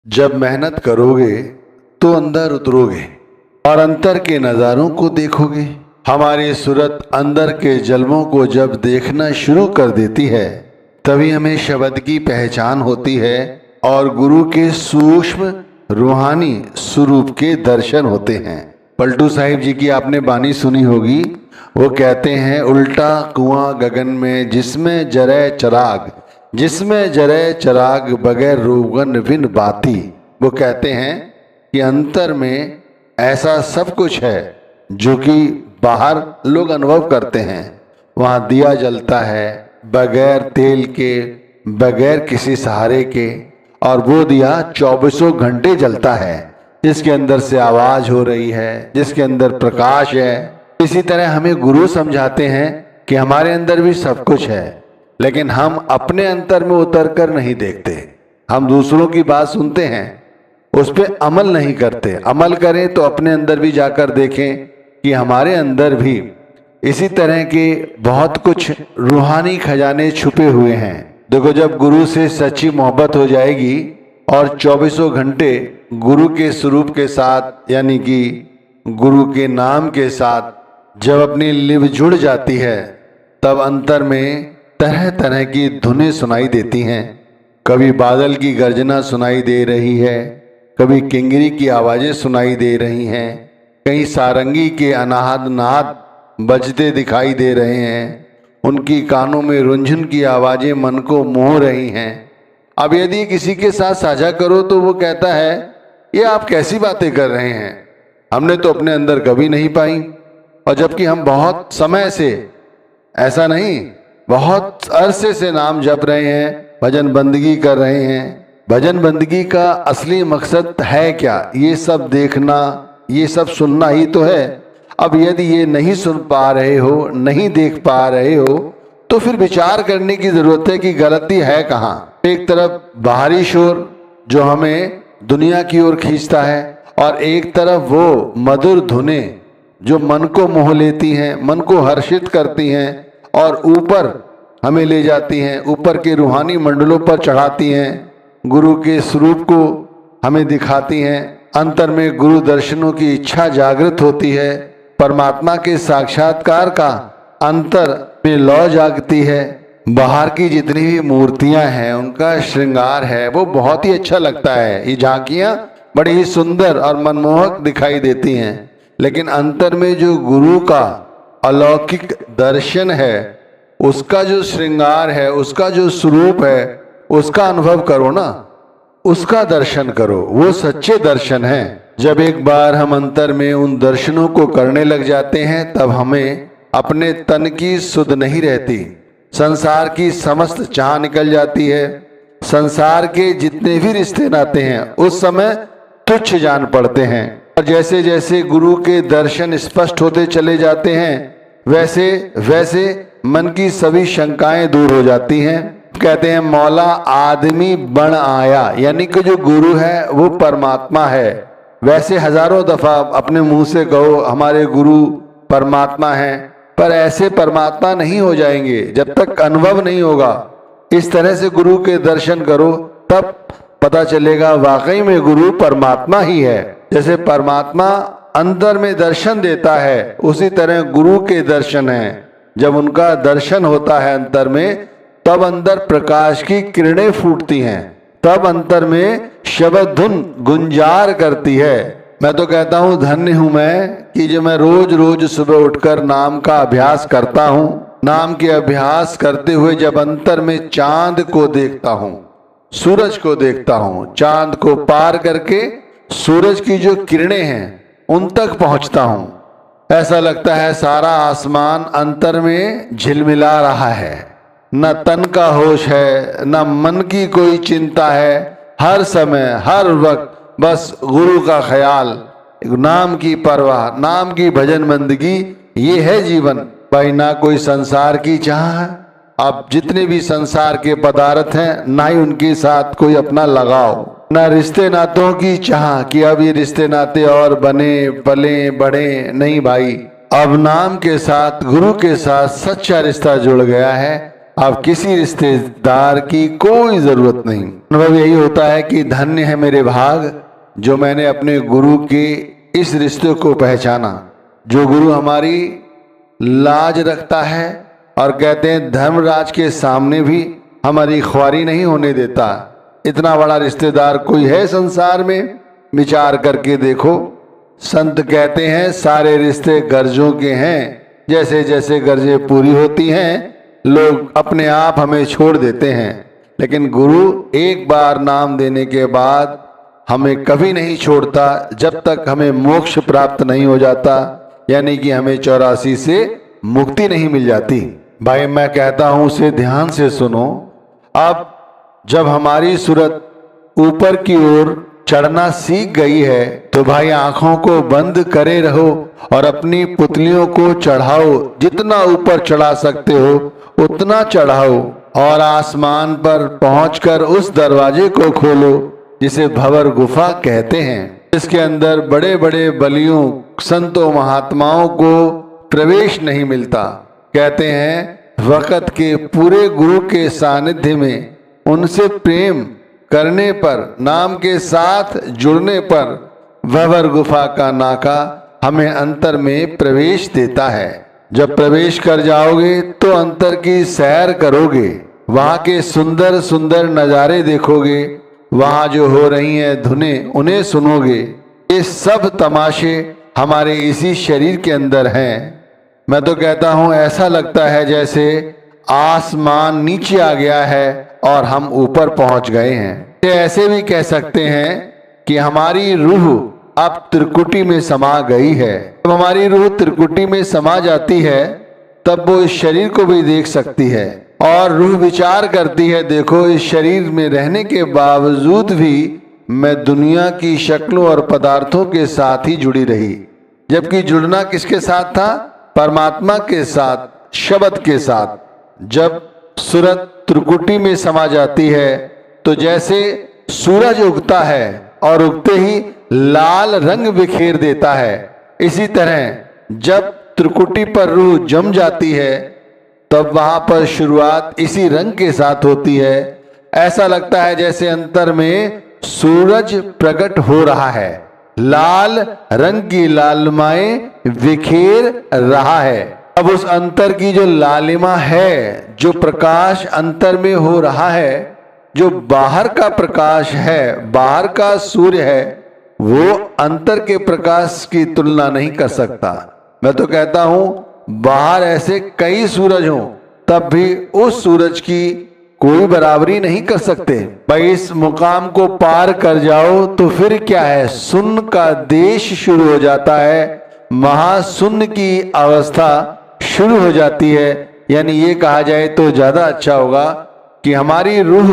जब मेहनत करोगे तो अंदर उतरोगे और अंतर के नज़ारों को देखोगे। हमारी सूरत अंदर के जलवों को जब देखना शुरू कर देती है तभी हमें शब्द की पहचान होती है और गुरु के सूक्ष्म रूहानी स्वरूप के दर्शन होते हैं। पलटू साहिब जी की आपने बानी सुनी होगी। वो कहते हैं, उल्टा कुआं गगन में जिसमें जरे चराग, जिसमें जरे चराग बगैर रोगन बिन बाती। वो कहते हैं कि अंतर में ऐसा सब कुछ है जो कि बाहर लोग अनुभव करते हैं। वहाँ दिया जलता है बगैर तेल के, बगैर किसी सहारे के, और वो दिया 24 घंटे जलता है, जिसके अंदर से आवाज हो रही है, जिसके अंदर प्रकाश है। इसी तरह हमें गुरु समझाते हैं कि हमारे अंदर भी सब कुछ है, लेकिन हम अपने अंतर में उतर कर नहीं देखते। हम दूसरों की बात सुनते हैं, उस पर अमल नहीं करते। अमल करें तो अपने अंदर भी जाकर देखें कि हमारे अंदर भी इसी तरह के बहुत कुछ रूहानी खजाने छुपे हुए हैं। देखो, जब गुरु से सच्ची मोहब्बत हो जाएगी और 24 घंटे गुरु के स्वरूप के साथ, यानी कि गुरु के नाम के साथ जब अपनी लिव जुड़ जाती है, तब अंतर में तरह तरह की धुनें सुनाई देती हैं। कभी बादल की गर्जना सुनाई दे रही है, कभी किंगरी की आवाज़ें सुनाई दे रही हैं, कहीं सारंगी के अनाहद नाद बजते दिखाई दे रहे हैं। उनकी कानों में रुंझुन की आवाज़ें मन को मोह रही हैं। अब यदि किसी के साथ साझा करो तो वो कहता है, ये आप कैसी बातें कर रहे हैं, हमने तो अपने अंदर कभी नहीं पाई। और जबकि हम बहुत समय से, ऐसा नहीं, बहुत अरसे से नाम जप रहे हैं, भजन बंदगी कर रहे हैं। भजन बंदगी का असली मकसद है क्या? ये सब देखना, ये सब सुनना ही तो है। अब यदि ये नहीं सुन पा रहे हो, नहीं देख पा रहे हो, तो फिर विचार करने की जरूरत है कि गलती है कहाँ। एक तरफ बाहरी शोर जो हमें दुनिया की ओर खींचता है, और एक तरफ वो मधुर धुनें जो मन को मोह लेती हैं, मन को हर्षित करती हैं और ऊपर हमें ले जाती हैं, ऊपर के रूहानी मंडलों पर चढ़ाती हैं, गुरु के स्वरूप को हमें दिखाती हैं। अंतर में गुरु दर्शनों की इच्छा जागृत होती है, परमात्मा के साक्षात्कार का अंतर में लौ जागती है। बाहर की जितनी भी मूर्तियां हैं, उनका श्रृंगार है, वो बहुत ही अच्छा लगता है। ये झांकियां बड़ी ही सुंदर और मनमोहक दिखाई देती हैं, लेकिन अंतर में जो गुरु का अलौकिक दर्शन है, उसका जो श्रृंगार है, उसका जो स्वरूप है, उसका अनुभव करो ना, उसका दर्शन करो। वो सच्चे दर्शन हैं। जब एक बार हम अंतर में उन दर्शनों को करने लग जाते हैं, तब हमें अपने तन की सुध नहीं रहती। संसार की समस्त चाह निकल जाती है। संसार के जितने भी रिश्ते नाते हैं उस समय तुच्छ जान पड़ते हैं। और जैसे जैसे गुरु के दर्शन स्पष्ट होते चले जाते हैं, वैसे वैसे मन की सभी शंकाएं दूर हो जाती हैं। कहते हैं, मौला आदमी बन आया, यानी कि जो गुरु है वो परमात्मा है। वैसे हजारों दफा अपने मुंह से कहो हमारे गुरु परमात्मा हैं, पर ऐसे परमात्मा नहीं हो जाएंगे जब तक अनुभव नहीं होगा। इस तरह से गुरु के दर्शन करो, तब पता चलेगा वाकई में गुरु परमात्मा ही है। जैसे परमात्मा अंदर में दर्शन देता है, उसी तरह गुरु के दर्शन है। जब उनका दर्शन होता है अंतर में, तब अंदर प्रकाश की किरणें फूटती हैं, तब अंतर में शब्द धुन गुंजार करती है। मैं तो कहता हूँ धन्य हूँ मैं कि जो मैं रोज रोज सुबह उठकर नाम का अभ्यास करता हूँ। नाम के अभ्यास करते हुए जब अंतर में चांद को देखता हूँ, सूरज को देखता हूँ, चांद को पार करके सूरज की जो किरणें हैं उन तक पहुँचता हूँ, ऐसा लगता है सारा आसमान अंतर में झिलमिला रहा है। न तन का होश है, न मन की कोई चिंता है। हर समय हर वक्त बस गुरु का ख्याल, नाम की परवाह, नाम की भजन बंदगी, ये है जीवन। भाई, ना कोई संसार की चाह है। अब जितने भी संसार के पदार्थ हैं, ना ही उनके साथ कोई अपना लगाव, ना रिश्ते नातों की चाह कि अब ये रिश्ते नाते और बने पले बढ़े। नहीं भाई, अब नाम के साथ, गुरु के साथ सच्चा रिश्ता जुड़ गया है। अब किसी रिश्तेदार की कोई जरूरत नहीं। अनुभव यही होता है कि धन्य है मेरे भाग जो मैंने अपने गुरु के इस रिश्ते को पहचाना। जो गुरु हमारी लाज रखता है और कहते हैं धर्मराज के सामने भी हमारी ख्वारी नहीं होने देता। इतना बड़ा रिश्तेदार कोई है संसार में? विचार करके देखो। संत कहते हैं सारे रिश्ते गर्जों के हैं, जैसे जैसे गर्जें पूरी होती हैं लोग अपने आप हमें छोड़ देते हैं, लेकिन गुरु एक बार नाम देने के बाद हमें कभी नहीं छोड़ता जब तक हमें मोक्ष प्राप्त नहीं हो जाता, यानी कि हमें 84 से मुक्ति नहीं मिल जाती। भाई मैं कहता हूं उसे ध्यान से सुनो। अब जब हमारी सूरत ऊपर की ओर चढ़ना सीख गई है तो भाई आंखों को बंद करे रहो और अपनी पुतलियों को चढ़ाओ। जितना ऊपर चढ़ा सकते हो उतना चढ़ाओ और आसमान पर पहुंचकर उस दरवाजे को खोलो जिसे भंवर गुफा कहते हैं। इसके अंदर बड़े बड़े बलियों संतों महात्माओं को प्रवेश नहीं मिलता। कहते हैं वक़्त के पूरे गुरु के सानिध्य में उनसे प्रेम करने पर, नाम के साथ जुड़ने पर भंवर गुफा का नाका हमें अंतर में प्रवेश देता है। जब प्रवेश कर जाओगे तो अंतर की सैर करोगे, वहाँ के सुंदर सुंदर नज़ारे देखोगे, वहाँ जो हो रही हैं धुनें उन्हें सुनोगे। ये सब तमाशे हमारे इसी शरीर के अंदर हैं। मैं तो कहता हूँ ऐसा लगता है जैसे आसमान नीचे आ गया है और हम ऊपर पहुंच गए हैं। ऐसे भी कह सकते हैं कि हमारी रूह अब त्रिकुटी में समा गई है। जब हमारी रूह त्रिकुटी में समा जाती है तब वो इस शरीर को भी देख सकती है और रूह विचार करती है, देखो इस शरीर में रहने के बावजूद भी मैं दुनिया की शक्लों और पदार्थों के साथ ही जुड़ी रही। जबकि जुड़ना किसके साथ था? परमात्मा के साथ, शब्द के साथ। जब सूरत त्रिकुटी में समा जाती है तो जैसे सूरज उगता है और उगते ही लाल रंग बिखेर देता है, इसी तरह जब त्रिकुटी पर रूह जम जाती है तब वहां पर शुरुआत इसी रंग के साथ होती है। ऐसा लगता है जैसे अंतर में सूरज प्रकट हो रहा है, लाल रंग की लालिमाएं बिखेर रहा है। अब उस अंतर की जो लालिमा है, जो प्रकाश अंतर में हो रहा है, जो बाहर का प्रकाश है, बाहर का सूर्य है, वो अंतर के प्रकाश की तुलना नहीं कर सकता। मैं तो कहता हूं बाहर ऐसे कई सूरज हों तब भी उस सूरज की कोई बराबरी नहीं कर सकते। भाई इस मुकाम को पार कर जाओ तो फिर क्या है, शून्य का देश शुरू हो जाता है, महाशून्य की अवस्था शुरू हो जाती है। यानी ये कहा जाए तो ज्यादा अच्छा होगा कि हमारी रूह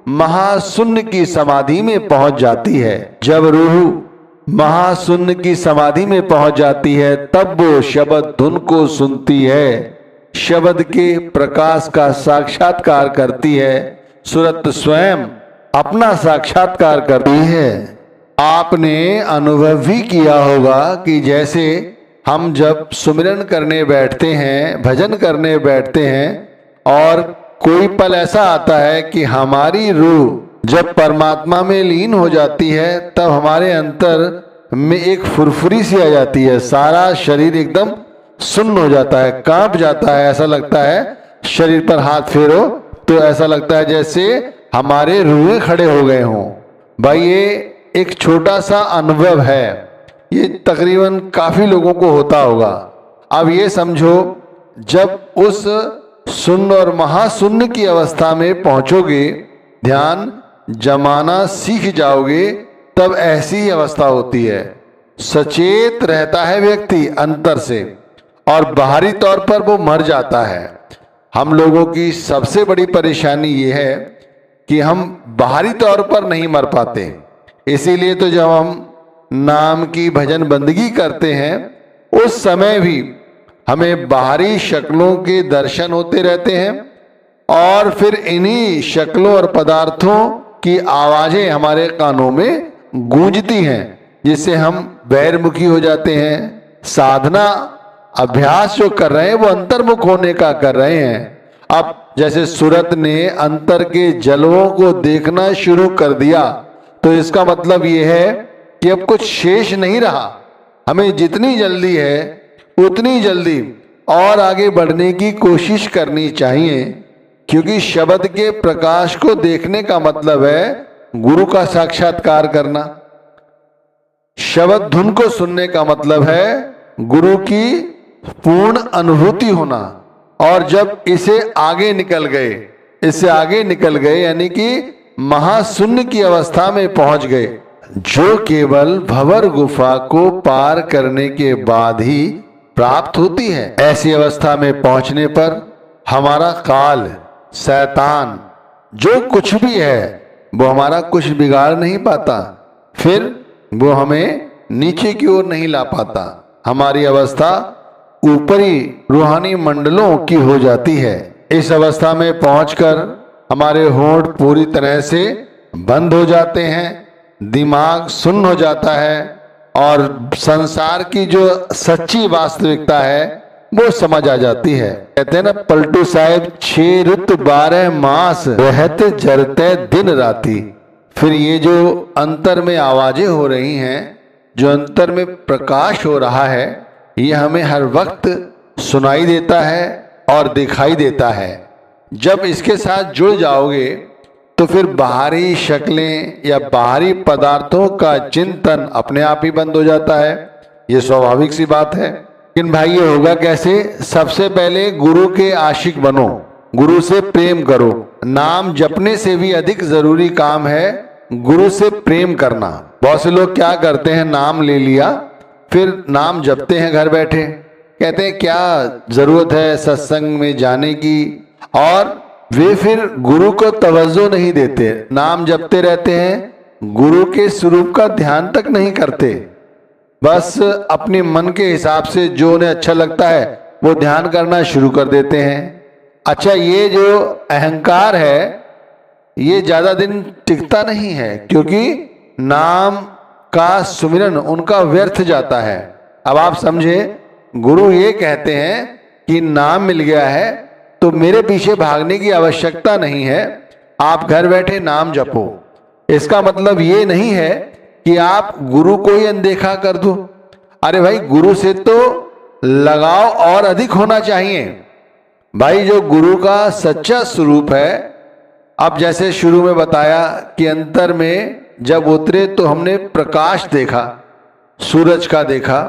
महाशून्य की समाधि में पहुंच जाती है। जब रूह महाशून्य की समाधि में पहुंच जाती है तब वो शब्द धुन को सुनती है, शब्द के प्रकाश का साक्षात्कार करती है, सूरत स्वयं अपना साक्षात्कार करती है। आपने अनुभव भी किया होगा कि जैसे हम जब सुमिरन करने बैठते हैं, भजन करने बैठते हैं और कोई पल ऐसा आता है कि हमारी रूह जब परमात्मा में लीन हो जाती है तब हमारे अंतर में एक फुरफुरी सी आ जाती है, सारा शरीर एकदम सुन्न हो जाता है, कांप जाता है। ऐसा लगता है शरीर पर हाथ फेरो तो ऐसा लगता है जैसे हमारे रूहें खड़े हो गए हों। भाई ये एक छोटा सा अनुभव है, ये तकरीबन काफी लोगों को होता होगा। अब ये समझो जब उस शून्य और महाशून्य की अवस्था में पहुंचोगे, ध्यान जमाना सीख जाओगे, तब ऐसी ही अवस्था होती है। सचेत रहता है व्यक्ति अंतर से और बाहरी तौर पर वो मर जाता है। हम लोगों की सबसे बड़ी परेशानी ये है कि हम बाहरी तौर पर नहीं मर पाते। इसीलिए तो जब हम नाम की भजन बंदगी करते हैं उस समय भी हमें बाहरी शक्लों के दर्शन होते रहते हैं और फिर इन्हीं शक्लों और पदार्थों की आवाजें हमारे कानों में गूंजती हैं, जिससे हम बहिर्मुखी हो जाते हैं। साधना अभ्यास जो कर रहे हैं वो अंतर्मुख होने का कर रहे हैं। अब जैसे सूरत ने अंतर के जलवों को देखना शुरू कर दिया, तो इसका मतलब ये है कि अब कुछ शेष नहीं रहा। हमें जितनी जल्दी है उतनी जल्दी और आगे बढ़ने की कोशिश करनी चाहिए, क्योंकि शब्द के प्रकाश को देखने का मतलब है गुरु का साक्षात्कार करना। शब्द धुन को सुनने का मतलब है गुरु की पूर्ण अनुभूति होना। और जब इससे आगे निकल गए यानी कि महाशून्य की अवस्था में पहुंच गए, जो केवल भंवर गुफा को पार करने के बाद ही प्राप्त होती है। ऐसी अवस्था में पहुंचने पर हमारा काल, शैतान, जो कुछ भी है वो हमारा कुछ बिगाड़ नहीं पाता, फिर वो हमें नीचे की ओर नहीं ला पाता। हमारी अवस्था ऊपरी रूहानी मंडलों की हो जाती है। इस अवस्था में पहुंचकर हमारे होंठ पूरी तरह से बंद हो जाते हैं, दिमाग सुन्न हो जाता है और संसार की जो सच्ची वास्तविकता है वो समझ आ जाती है। कहते हैं ना पलटू साहब, 6 रुत 12 मास रहते जरते दिन राती। फिर ये जो अंतर में आवाजें हो रही हैं, जो अंतर में प्रकाश हो रहा है, ये हमें हर वक्त सुनाई देता है और दिखाई देता है। जब इसके साथ जुड़ जाओगे तो फिर बाहरी शक्लें या बाहरी पदार्थों का चिंतन अपने आप ही बंद हो जाता है। ये स्वाभाविक सी बात है। लेकिन भाई ये होगा कैसे? सबसे पहले गुरु के आशिक बनो, गुरु से प्रेम करो। नाम जपने से भी अधिक जरूरी काम है गुरु से प्रेम करना। बहुत से लोग क्या करते हैं, नाम ले लिया फिर नाम जपते हैं घर बैठे, कहते हैं क्या जरूरत है सत्संग में जाने की, और वे फिर गुरु को तवज्जो नहीं देते, नाम जपते रहते हैं, गुरु के स्वरूप का ध्यान तक नहीं करते। बस अपने मन के हिसाब से जो उन्हें अच्छा लगता है वो ध्यान करना शुरू कर देते हैं। अच्छा, ये जो अहंकार है ये ज्यादा दिन टिकता नहीं है, क्योंकि नाम का सुमिरन उनका व्यर्थ जाता है। अब आप समझे, गुरु ये कहते हैं कि नाम मिल गया है तो मेरे पीछे भागने की आवश्यकता नहीं है, आप घर बैठे नाम जपो। इसका मतलब ये नहीं है कि आप गुरु को ही अनदेखा कर दो। अरे भाई, गुरु से तो लगाव और अधिक होना चाहिए। भाई, जो गुरु का सच्चा स्वरूप है, अब जैसे शुरू में बताया कि अंतर में जब उतरे तो हमने प्रकाश देखा, सूरज का देखा,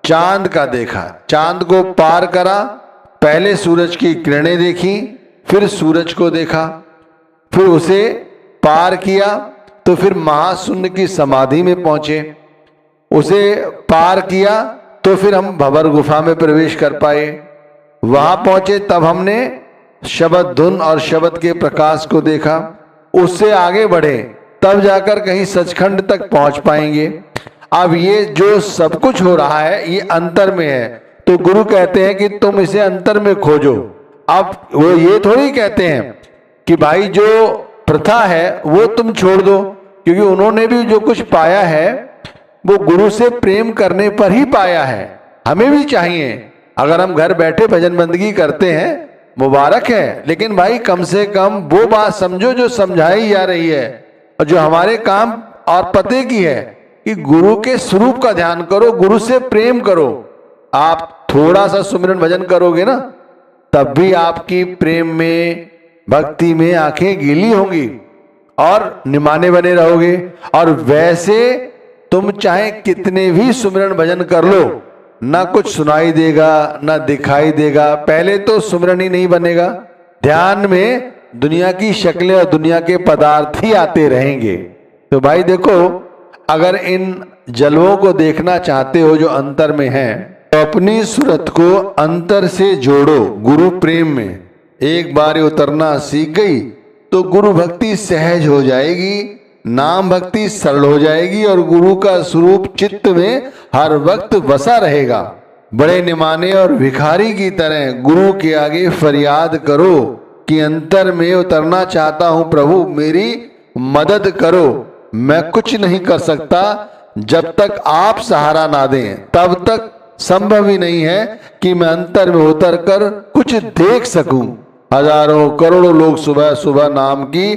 चांद का देखा, चांद को पार करा, पहले सूरज की किरणें देखी, फिर सूरज को देखा, फिर उसे पार किया तो फिर महाशून्य की समाधि में पहुंचे, उसे पार किया तो फिर हम भंवर गुफा में प्रवेश कर पाए। वहां पहुंचे तब हमने शब्द धुन और शब्द के प्रकाश को देखा, उससे आगे बढ़े तब जाकर कहीं सचखंड तक पहुंच पाएंगे। अब ये जो सब कुछ हो रहा है ये अंतर में है, तो गुरु कहते हैं कि तुम इसे अंतर में खोजो। अब वो ये थोड़ी कहते हैं कि भाई जो प्रथा है वो तुम छोड़ दो, क्योंकि उन्होंने भी जो कुछ पाया है वो गुरु से प्रेम करने पर ही पाया है। हमें भी चाहिए, अगर हम घर बैठे भजन बंदगी करते हैं मुबारक है, लेकिन भाई कम से कम वो बात समझो जो समझाई जा रही है और जो हमारे काम और पते की है कि गुरु के स्वरूप का ध्यान करो, गुरु से प्रेम करो। आप थोड़ा सा सुमिरन भजन करोगे ना, तब भी आपकी प्रेम में, भक्ति में आंखें गीली होंगी और निमाने बने रहोगे। और वैसे तुम चाहे कितने भी सुमिरन भजन कर लो, ना कुछ सुनाई देगा ना दिखाई देगा, पहले तो सुमिरन ही नहीं बनेगा। ध्यान में दुनिया की शक्लें और दुनिया के पदार्थ ही आते रहेंगे। तो भाई देखो, अगर इन जलवों को देखना चाहते हो जो अंतर में है, तो अपनी सूरत को अंतर से जोड़ो गुरु प्रेम में। एक बार उतरना सीख गई तो गुरु भक्ति सहज हो जाएगी, नाम भक्ति सरल हो जाएगी और गुरु का स्वरूप चित्त में हर वक्त बसा रहेगा। बड़े निमाने और भिखारी की तरह गुरु के आगे फरियाद करो कि अंतर में उतरना चाहता हूं प्रभु, मेरी मदद करो। मैं कुछ नहीं कर सकता, जब तक आप सहारा ना दें तब तक संभव ही नहीं है कि मैं अंतर में उतर कर कुछ देख सकूं। हजारों करोड़ों लोग सुबह सुबह नाम की